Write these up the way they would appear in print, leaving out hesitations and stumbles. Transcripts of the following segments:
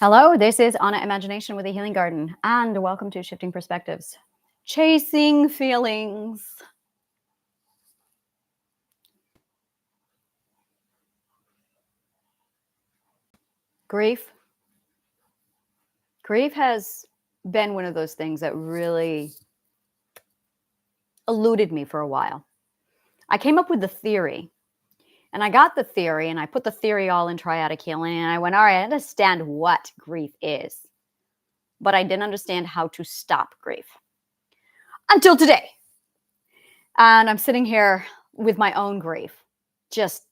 Hello, this is Anna Imagination with a Healing Garden, and welcome to Shifting Perspectives. Chasing feelings. Grief. Grief has been one of those things that really eluded me for a while. I came up with the theory, and I got the theory, and I put the theory all in Triadic Healing, and I went, all right, I understand what grief is, but I didn't understand how to stop grief. Until today. And I'm sitting here with my own grief, just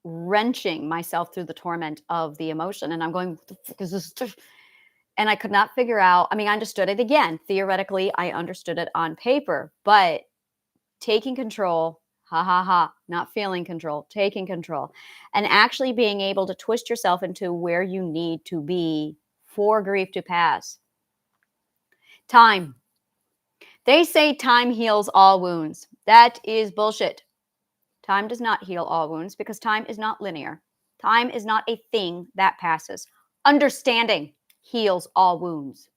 wrenching myself through the torment of the emotion. And I'm going, what the fuck is this? And I could not figure out. I mean, I understood it again. Theoretically, I understood it on paper, but taking control, not feeling control, taking control, and actually being able to twist yourself into where you need to be for grief to pass. Time. They say time heals all wounds. That is bullshit. Time does not heal all wounds because time is not linear. Time is not a thing that passes. Understanding heals all wounds.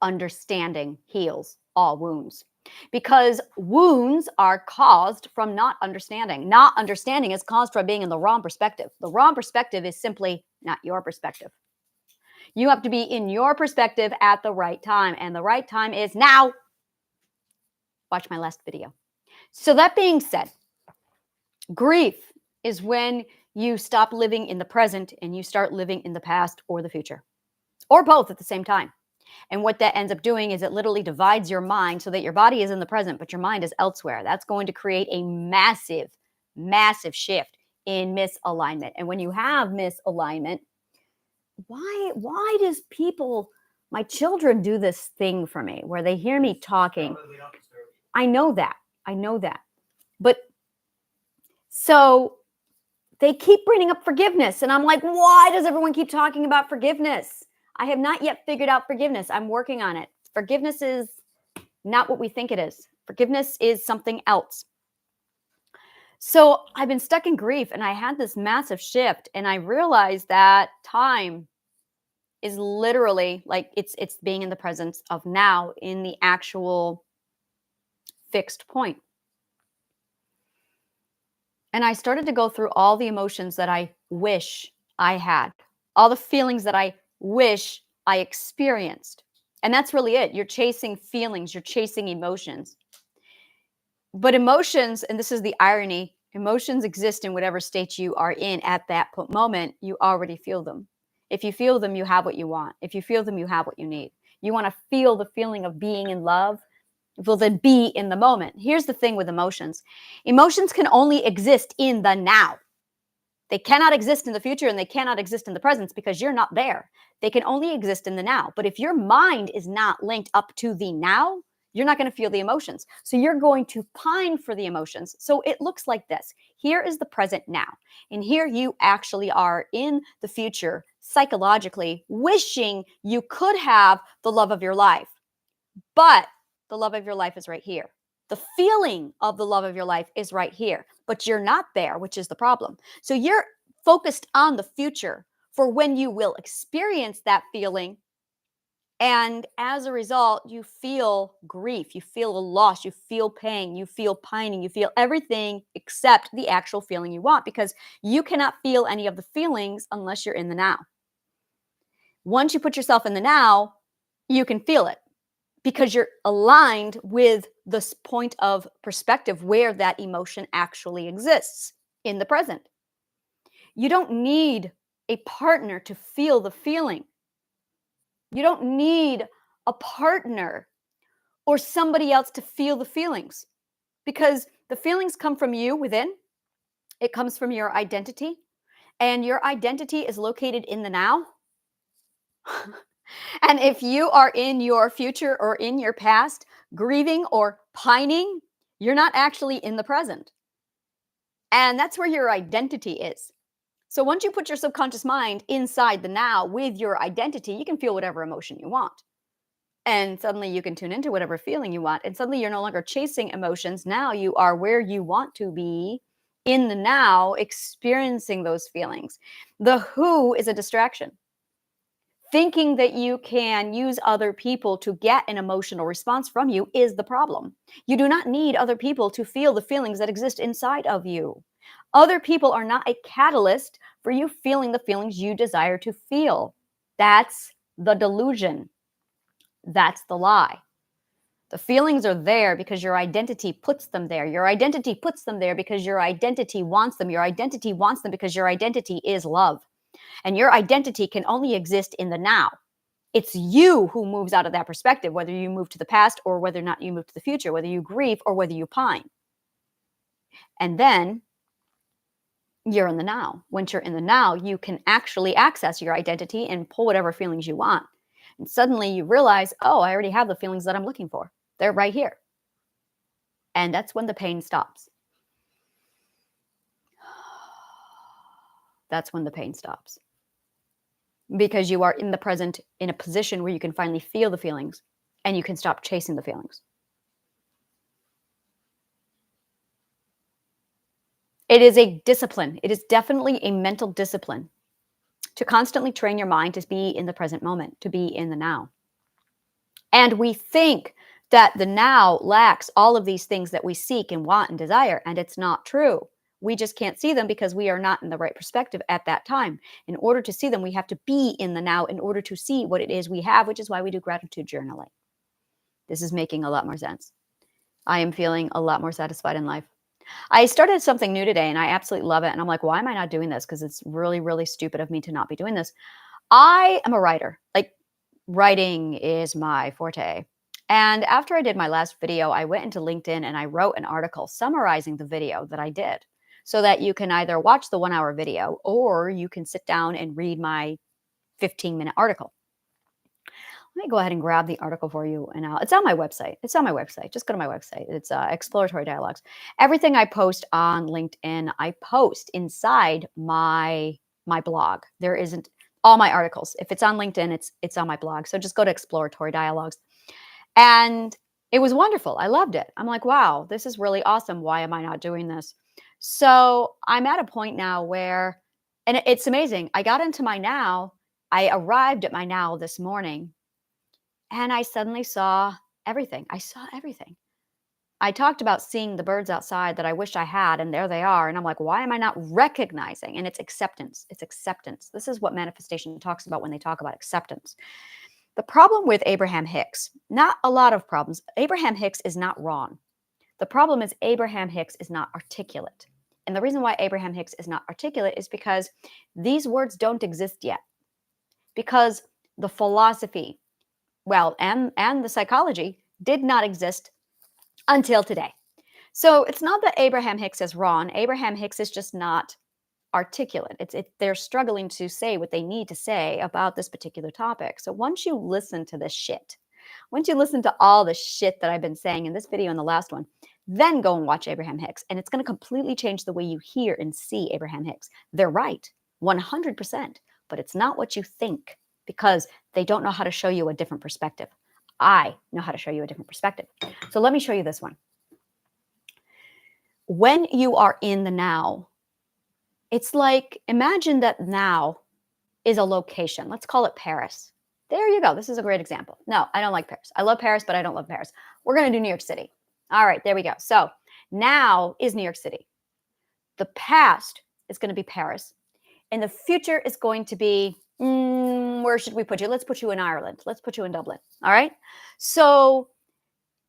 Understanding heals all wounds. Because wounds are caused from not understanding. Not understanding is caused from being in the wrong perspective. The wrong perspective is simply not your perspective. You have to be in your perspective at the right time, and the right time is now. Watch my last video. So that being said, grief is when you stop living in the present and you start living in the past or the future, or both at the same time. And what that ends up doing is it literally divides your mind so that your body is in the present, but your mind is elsewhere. That's going to create a massive, massive shift in misalignment. And when you have misalignment, why does my children do this thing for me where they hear me talking? I know that. But so they keep bringing up forgiveness. And I'm like, why does everyone keep talking about forgiveness? I have not yet figured out forgiveness. I'm working on it. Forgiveness is not what we think it is. Forgiveness is something else. So I've been stuck in grief and I had this massive shift and I realized that time is literally like it's being in the presence of now in the actual fixed point. And I started to go through all the emotions that I wish I had, all the feelings that I wish I experienced. And that's really it. You're chasing feelings, you're chasing emotions. But emotions, and this is the irony, emotions exist in whatever state you are in at that moment. You already feel them. If you feel them, you have what you want. If you feel them, you have what you need. You want to feel the feeling of being in love. Well, then be in the moment. Here's the thing with emotions. Emotions can only exist in the now. They cannot exist in the future and they cannot exist in the present because you're not there. They can only exist in the now. But if your mind is not linked up to the now, you're not going to feel the emotions. So you're going to pine for the emotions. So it looks like this. Here is the present now. And here you actually are in the future, psychologically wishing you could have the love of your life. But the love of your life is right here. The feeling of the love of your life is right here, but you're not there, which is the problem. So you're focused on the future for when you will experience that feeling. And as a result, you feel grief, you feel a loss, you feel pain, you feel pining, you feel everything except the actual feeling you want because you cannot feel any of the feelings unless you're in the now. Once you put yourself in the now, you can feel it. Because you're aligned with this point of perspective where that emotion actually exists in the present. You don't need a partner to feel the feeling. You don't need a partner or somebody else to feel the feelings because the feelings come from you within. It comes from your identity, and your identity is located in the now. And if you are in your future or in your past, grieving or pining, you're not actually in the present. And that's where your identity is. So once you put your subconscious mind inside the now with your identity, you can feel whatever emotion you want. And suddenly you can tune into whatever feeling you want. And suddenly you're no longer chasing emotions. Now you are where you want to be in the now, experiencing those feelings. The who is a distraction. Thinking that you can use other people to get an emotional response from you is the problem. You do not need other people to feel the feelings that exist inside of you. Other people are not a catalyst for you feeling the feelings you desire to feel. That's the delusion. That's the lie. The feelings are there because your identity puts them there. Your identity puts them there because your identity wants them. Your identity wants them because your identity is love. And your identity can only exist in the now. It's you who moves out of that perspective, whether you move to the past or whether or not you move to the future, whether you grieve or whether you pine. And then you're in the now. Once you're in the now, you can actually access your identity and pull whatever feelings you want. And suddenly you realize, oh, I already have the feelings that I'm looking for. They're right here. And that's when the pain stops. That's when the pain stops. Because you are in the present in a position where you can finally feel the feelings and you can stop chasing the feelings. It is a discipline. It is definitely a mental discipline to constantly train your mind to be in the present moment, to be in the now. And we think that the now lacks all of these things that we seek and want and desire, and it's not true. We just can't see them because we are not in the right perspective at that time. In order to see them, we have to be in the now in order to see what it is we have, which is why we do gratitude journaling. This is making a lot more sense. I am feeling a lot more satisfied in life. I started something new today and I absolutely love it. And I'm like, why am I not doing this? Because it's really, really stupid of me to not be doing this. I am a writer. Like, writing is my forte. And after I did my last video, I went into LinkedIn and I wrote an article summarizing the video that I did so that you can either watch the 1 hour video or you can sit down and read my 15-minute article. Let me go ahead and grab the article for you. And it's on my website. It's on my website. Just go to my website. It's Exploratory Dialogues. Everything I post on LinkedIn, I post inside my blog. There isn't all my articles. If it's on LinkedIn, it's on my blog. So just go to Exploratory Dialogues. And it was wonderful. I loved it. I'm like, wow, this is really awesome. Why am I not doing this? So I'm at a point now where, and it's amazing. I got into my now. I arrived at my now this morning and I suddenly saw everything. I saw everything. I talked about seeing the birds outside that I wish I had, and there they are. And I'm like, why am I not recognizing? And it's acceptance. It's acceptance. This is what manifestation talks about when they talk about acceptance. The problem with Abraham Hicks, not a lot of problems. Abraham Hicks is not wrong. The problem is Abraham Hicks is not articulate. And the reason why Abraham Hicks is not articulate is because these words don't exist yet. Because the philosophy, well, and the psychology did not exist until today. So it's not that Abraham Hicks is wrong. Abraham Hicks is just not articulate. They're struggling to say what they need to say about this particular topic. So once you listen to this shit, once you listen to all the shit that I've been saying in this video and the last one, then go and watch Abraham Hicks. And it's going to completely change the way you hear and see Abraham Hicks. They're right, 100%, but it's not what you think because they don't know how to show you a different perspective. I know how to show you a different perspective. So let me show you this one. When you are in the now, it's like, imagine that now is a location. Let's call it Paris. There you go. This is a great example. No, I don't like Paris. I love Paris, but I don't love Paris. We're going to do New York City. All right, there we go. So now is New York City. The past is going to be Paris. And the future is going to be, where should we put you? Let's put you in Ireland. Let's put you in Dublin. All right. So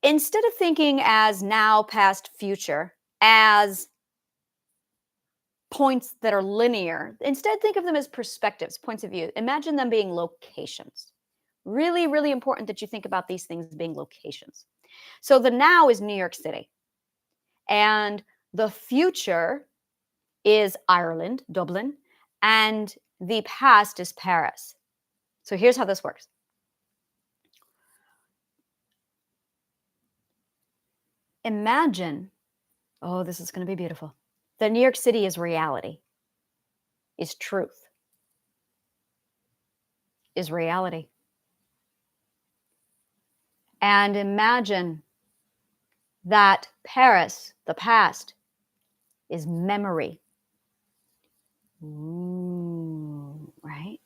instead of thinking as now, past, future, as points that are linear, instead think of them as perspectives, points of view. Imagine them being locations. Really, really important that you think about these things being locations. So the now is New York City. And the future is Ireland, Dublin, and the past is Paris. So here's how this works. Imagine, oh, this is going to be beautiful. That New York City is reality, is truth, is reality. And imagine that Paris, the past, is memory. Ooh, right,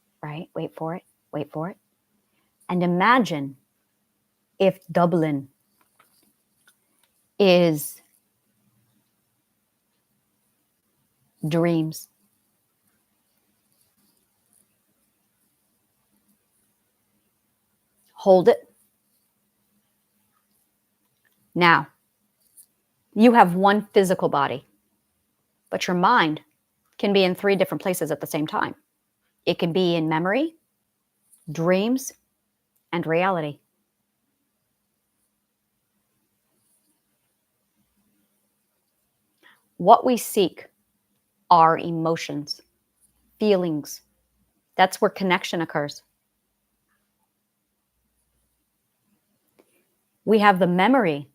wait for it. Wait for it. And imagine if Dublin is dreams. Hold it. Now, you have one physical body, but your mind can be in 3 different places at the same time. It can be in memory, dreams, and reality. What we seek are emotions, feelings. That's where connection occurs. We have the memory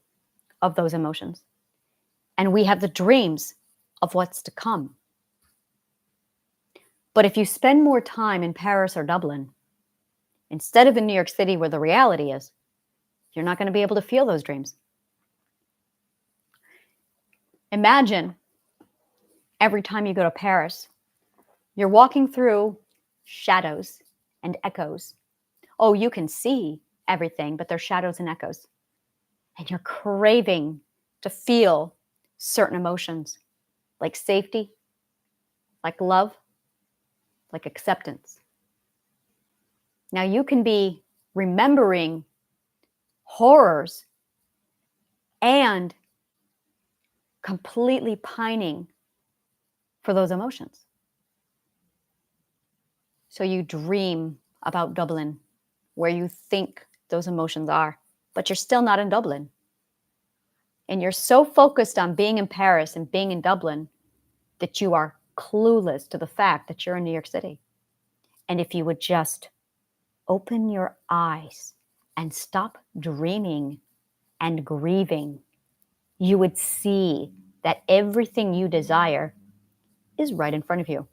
of those emotions, and we have the dreams of what's to come. But if you spend more time in Paris or Dublin, instead of in New York City where the reality is, you're not going to be able to feel those dreams. Imagine every time you go to Paris, you're walking through shadows and echoes. Oh, you can see everything, but there's shadows and echoes. And you're craving to feel certain emotions like safety, like love, like acceptance. Now you can be remembering horrors and completely pining for those emotions. So you dream about Dublin, where you think those emotions are, but you're still not in Dublin. And you're so focused on being in Paris and being in Dublin that you are clueless to the fact that you're in New York City. And if you would just open your eyes and stop dreaming and grieving, you would see that everything you desire is right in front of you,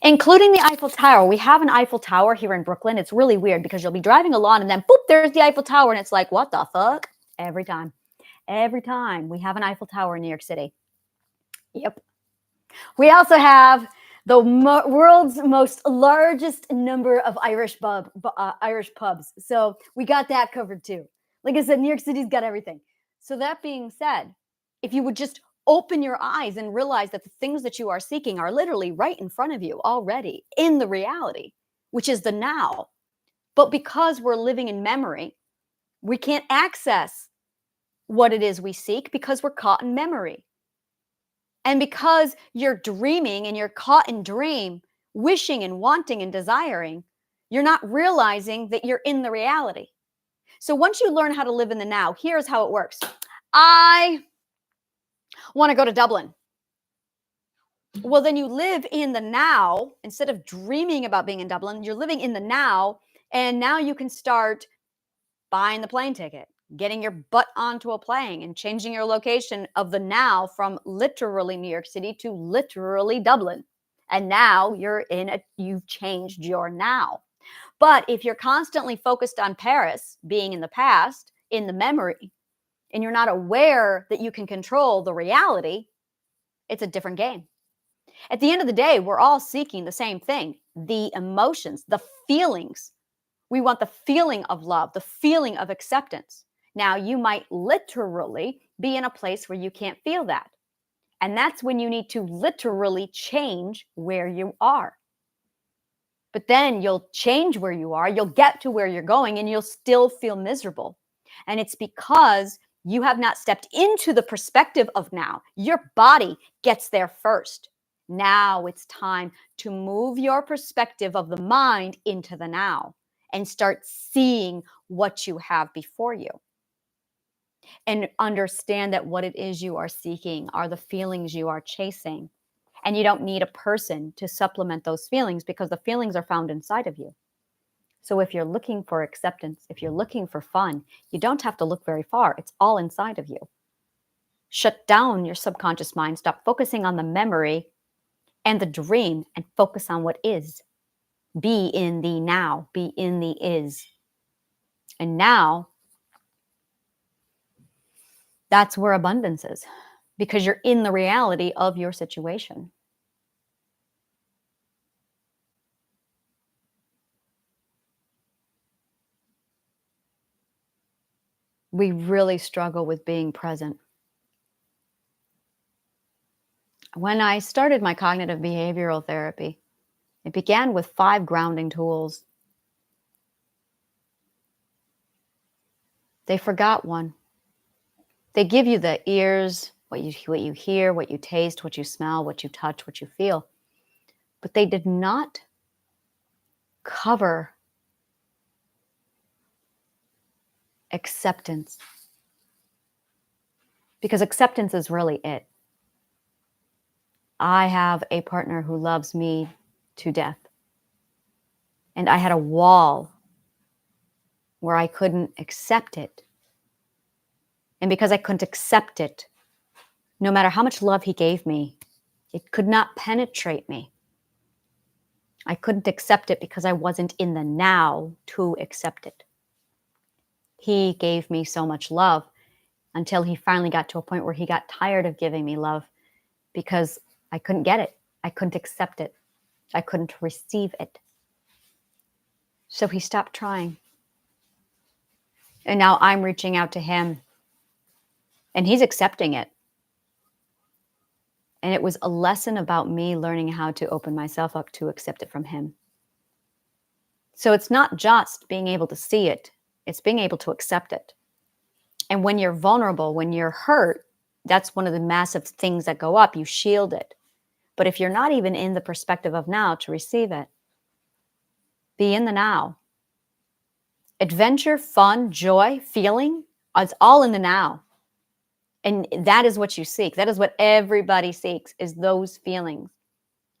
including the Eiffel Tower. We have an Eiffel Tower here in Brooklyn. It's really weird because you'll be driving along and then boop, there's the Eiffel Tower. And it's like, what the fuck? Every time we have an Eiffel Tower in New York City. Yep. We also have the world's most largest number of Irish pubs. So we got that covered too. Like I said, New York City's got everything. So that being said, if you would just open your eyes and realize that the things that you are seeking are literally right in front of you already in the reality, which is the now. But because we're living in memory, we can't access what it is we seek because we're caught in memory. And because you're dreaming and you're caught in dream, wishing and wanting and desiring, you're not realizing that you're in the reality. So once you learn how to live in the now, here's how it works. I want to go to Dublin. Well, then you live in the now. Instead of dreaming about being in Dublin, you're living in the now. And now you can start buying the plane ticket, getting your butt onto a plane and changing your location of the now from literally New York City to literally Dublin. And now you've changed your now. But if you're constantly focused on Paris, being in the past, in the memory, and you're not aware that you can control the reality, it's a different game. At the end of the day, we're all seeking the same thing, the emotions, the feelings. We want the feeling of love, the feeling of acceptance. Now, you might literally be in a place where you can't feel that. And that's when you need to literally change where you are. But then you'll change where you are, you'll get to where you're going, and you'll still feel miserable. And it's because you have not stepped into the perspective of now. Your body gets there first. Now it's time to move your perspective of the mind into the now and start seeing what you have before you. And understand that what it is you are seeking are the feelings you are chasing. And you don't need a person to supplement those feelings because the feelings are found inside of you. So if you're looking for acceptance, if you're looking for fun, you don't have to look very far. It's all inside of you. Shut down your subconscious mind. Stop focusing on the memory and the dream and focus on what is. Be in the now. Be in the is. And now, that's where abundance is, because you're in the reality of your situation. we really struggle with being present. When I started my cognitive behavioral therapy, it began with 5 grounding tools. They forgot one. They give you the ears, what you hear, what you taste, what you smell, what you touch, what you feel. But they did not cover acceptance. Because acceptance is really it. I have a partner who loves me to death. And I had a wall where I couldn't accept it. And because I couldn't accept it, no matter how much love he gave me, it could not penetrate me. I couldn't accept it because I wasn't in the now to accept it. He gave me so much love until he finally got to a point where he got tired of giving me love because I couldn't get it. I couldn't accept it. I couldn't receive it. So he stopped trying. And now I'm reaching out to him and he's accepting it. And it was a lesson about me learning how to open myself up to accept it from him. So it's not just being able to see it, it's being able to accept it. And when you're vulnerable, when you're hurt, that's one of the massive things that go up. You shield it. But if you're not even in the perspective of now to receive it, be in the now. Adventure, fun, joy, feeling, it's all in the now. And that is what you seek. That is what everybody seeks, is those feelings.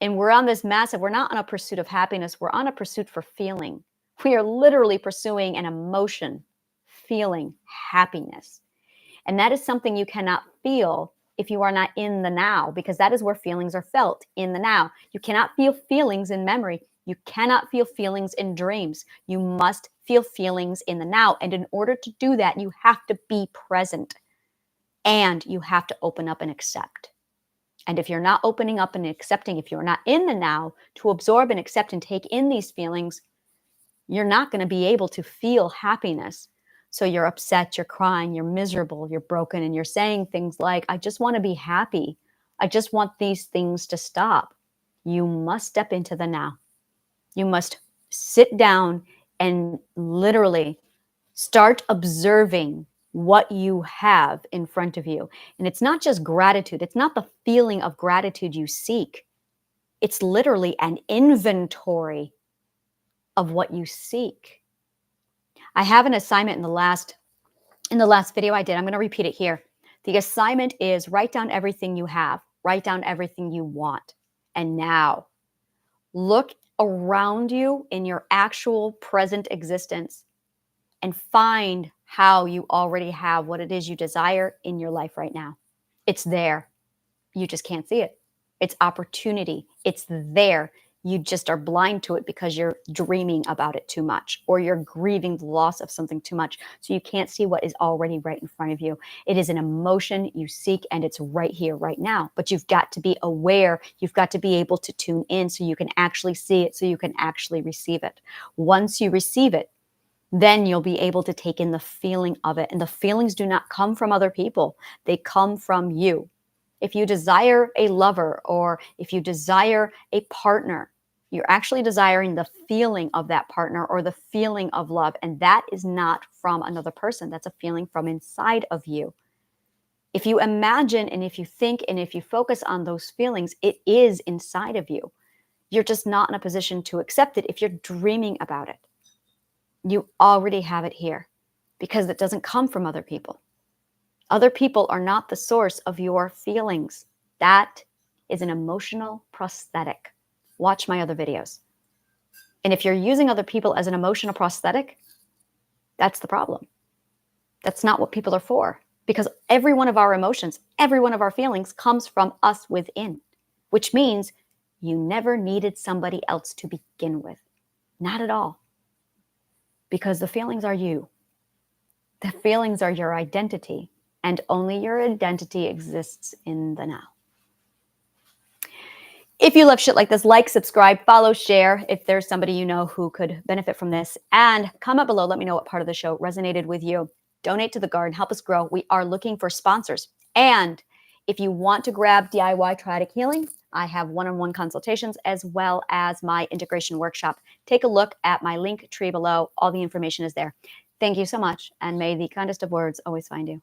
And we're on this massive, we're not on a pursuit of happiness. We're on a pursuit for feeling. We are literally pursuing an emotion, feeling happiness. And that is something you cannot feel if you are not in the now, because that is where feelings are felt, in the now. You cannot feel feelings in memory. You cannot feel feelings in dreams. You must feel feelings in the now. And in order to do that, you have to be present and you have to open up and accept. And if you're not opening up and accepting, if you're not in the now to absorb and accept and take in these feelings, you're not going to be able to feel happiness. So you're upset, you're crying, you're miserable, you're broken, and you're saying things like, I just want to be happy. I just want these things to stop. You must step into the now. You must sit down and literally start observing what you have in front of you. And it's not just gratitude. It's not the feeling of gratitude you seek. It's literally an inventory of what you seek. I have an assignment in the last video I did. I'm going to repeat it here. The assignment is write down everything you have, write down everything you want. And now look around you in your actual present existence and find how you already have what it is you desire in your life right now. It's there. You just can't see it. It's opportunity. It's there. You just are blind to it because you're dreaming about it too much, or you're grieving the loss of something too much. So you can't see what is already right in front of you. It is an emotion you seek, and it's right here, right now. But you've got to be aware. You've got to be able to tune in so you can actually see it, so you can actually receive it. Once you receive it, then you'll be able to take in the feeling of it. And the feelings do not come from other people. They come from you. If you desire a lover, or if you desire a partner, you're actually desiring the feeling of that partner or the feeling of love. And that is not from another person. That's a feeling from inside of you. If you imagine and if you think and if you focus on those feelings, it is inside of you. You're just not in a position to accept it if you're dreaming about it. You already have it here because it doesn't come from other people. Other people are not the source of your feelings. That is an emotional prosthetic. Watch my other videos. And if you're using other people as an emotional prosthetic, that's the problem. That's not what people are for, because every one of our emotions, every one of our feelings comes from us within, which means you never needed somebody else to begin with. Not at all. Because the feelings are you. The feelings are your identity, and only your identity exists in the now. If you love shit like this, like, subscribe, follow, share if there's somebody you know who could benefit from this. And comment below, let me know what part of the show resonated with you. donate to the garden, help us grow. We are looking for sponsors. And if you want to grab DIY Triadic Healing, I have one-on-one consultations as well as my integration workshop. Take a look at my link tree below. All the information is there. Thank you so much, and may the kindest of words always find you.